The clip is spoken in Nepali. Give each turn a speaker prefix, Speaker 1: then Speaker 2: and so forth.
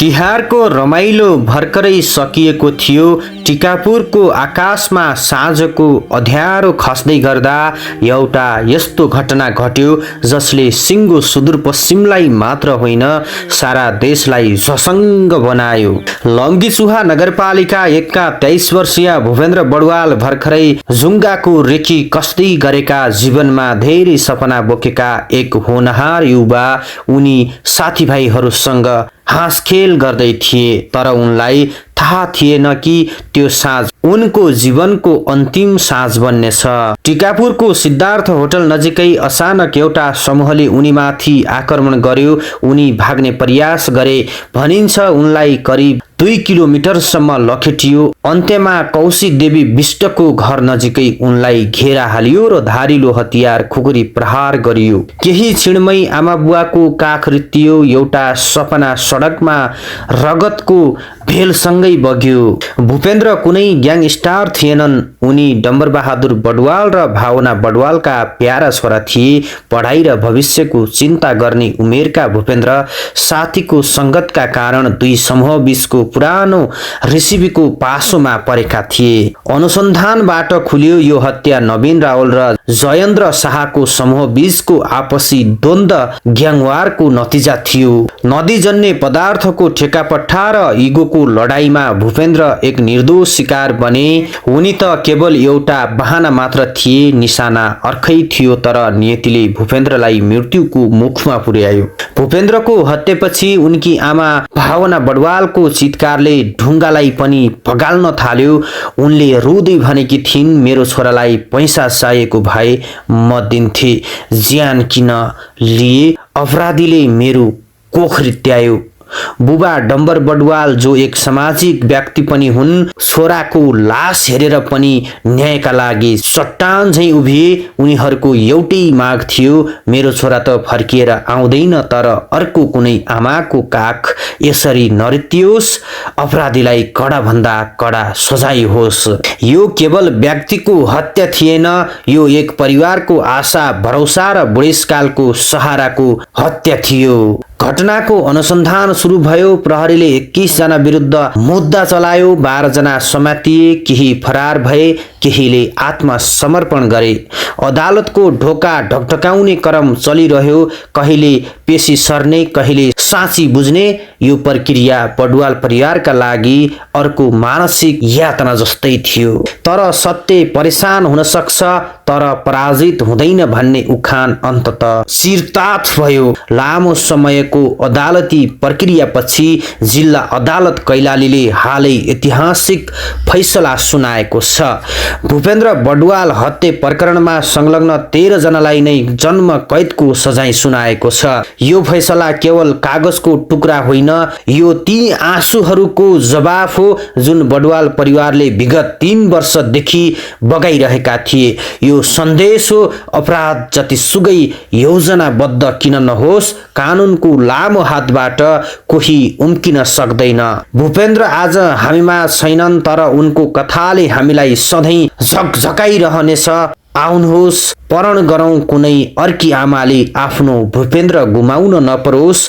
Speaker 1: तिहारको रमाइलो भर्खरै सकिएको थियो। टिकापुरको आकाशमा साँझको अँध्यारो खस्दै गर्दा एउटा यस्तो घटना घट्यो जसले सिङ्गो सुदूरपश्चिमलाई मात्र होइन सारा देशलाई झसङ्ग बनायो। लम्गीचुहा नगरपालिका 1 का 23 वर्षीय भूपेन्द्र बडुवाल भर्खरै जुङ्गाको रेखी कस्दै गरेका जीवनमा धेरै सपना बोकेका एक होनहार युवा। उनी साथीभाइहरूसँग हाँसखेल गर्दै थिए, तर उनलाई थाहा थिएन कि त्यो साँझ उनको जीवनको अन्तिम साँझ बन्नेछ। टिकापुरको सिद्धार्थ होटल नजिकै अचानक एउटा समूहले उनीमाथि आक्रमण गर्यो। उनी भाग्ने प्रयास गरे। भनिन्छ उनलाई करिब 2 किलोमिटरसम्म लखेटियो। अन्त्यमा कौशिक देवी विष्टको घर नजिकै उनलाई घेरा हालियो र धारिलो हतियार खुकुरी प्रहार गरियो। केही क्षणमै आमाबुवाको काख रित्तियो। एउटा सपना सडकमा रगतको भेलसँगै बग्यो। भूपेन्द्र कुनै ग्याङस्टार थिएनन्। उनी डम्बर बहादुर बडुवाल र भावना बडुवालका प्यारा छोरा थिए। पढाइ र भविष्यको चिन्ता गर्ने उमेरका भूपेन्द्र साथीको सङ्गतका कारण दुई समूह बीचको पुरानो रेसिपीको पासोमा परेका थिए। अनुसन्धानबाट खुल्यो यो हत्या नवीन रावल र जयेन्द्र शाहको समूह बीचको आपसी द्वन्द्व ग्याङवारको नतिजा थियो। नदीजन्य पदार्थको ठेकापट्टा र इगोको लडाईँमा भूपेन्द्र एक निर्दोष शिकार बने। उनी त केवल एउटा बहाना मात्र थिए। निशाना अर्कै थियो, तर नियतिले भूपेन्द्रलाई मृत्युको मुखमा पुर्यायो। भूपेन्द्रको हत्यापछि उनकी आमा भावना बडुवालको चितकारले ढुङ्गालाई पनि भगाल्न थाल्यो। उनले रुँदै भनेकी थिइन्, मेरो छोरालाई पैसा चाहिएको भए म दिन्थे, ज्यान किन लिए? अपराधीले मेरो कोख रित्यायो। बुबा डम्बर बडुवाल जो एक सामाजिक व्यक्ति पनि हुन्, छोराको लास हेरेर पनि न्यायका लागि चट्टान झैं उभिए। उनीहरूको एउटै माग थियो, मेरो छोरा त फर्किएर आउँदैन, तर अर्को कुनै आमाको काख यसरी नरित्तियोस्। अपराधीलाई कडा भन्दा कडा सजाय होस्। यो केवल व्यक्तिको हत्या थिएन, यो एक परिवारको आशा, भरोसा र बुढेसकालको सहाराको हत्या थियो। घटनाको अनुसन्धान सुरु भयो। प्रहरीले 21 जना विरुद्ध मुद्दा चलायो। 12 जना समातिए, केही फरार भए, केहीले आत्मसमर्पण गरे। अदालतको ढोका ढकढकाउने क्रम चलिरह्यो। कहिले पेशी सर्ने, कहिले साँची बुझ्ने। यो प्रक्रिया बडुवाल परिवारका लागि अर्को मानसिक यातना जस्तै थियो। तर सत्य परेशान हुन सक्छ, तर पराजित हुँदैन भन्ने उखान अन्ततः चिरतात भयो। लामो समयको अदालती प्रक्रियापछि जिल्ला अदालत कैलालीले हालै ऐतिहासिक फैसला सुनाएको छ। भूपेन्द्र बडुवाल हत्या प्रकरणमा संलग्न 13 जनालाई नै जन्म कैदको सजाय सुनाएको छ। यो फैसला केवल कागजको टुक्रा होइन, यो ती आँसुहरूको जवाफ हो जुन बडुवाल परिवारले विगत 3 वर्षदेखि बगाइरहेका थिए। यो सन्देश हो, अपराध जतिसुकै योजनाबद्ध किन नहोस्, कानुनको लामो हातबाट कोही उम्किन सक्दैन। भूपेन्द्र आज हामीमा छैनन्, तर उनको कथाले हामीलाई सधैँ झकझकाइरहनेछ। आउनुहोस्, प्रण गरौँ कुनै अर्की आमाले आफ्नो भूपेन्द्र गुमाउन नपरोस्।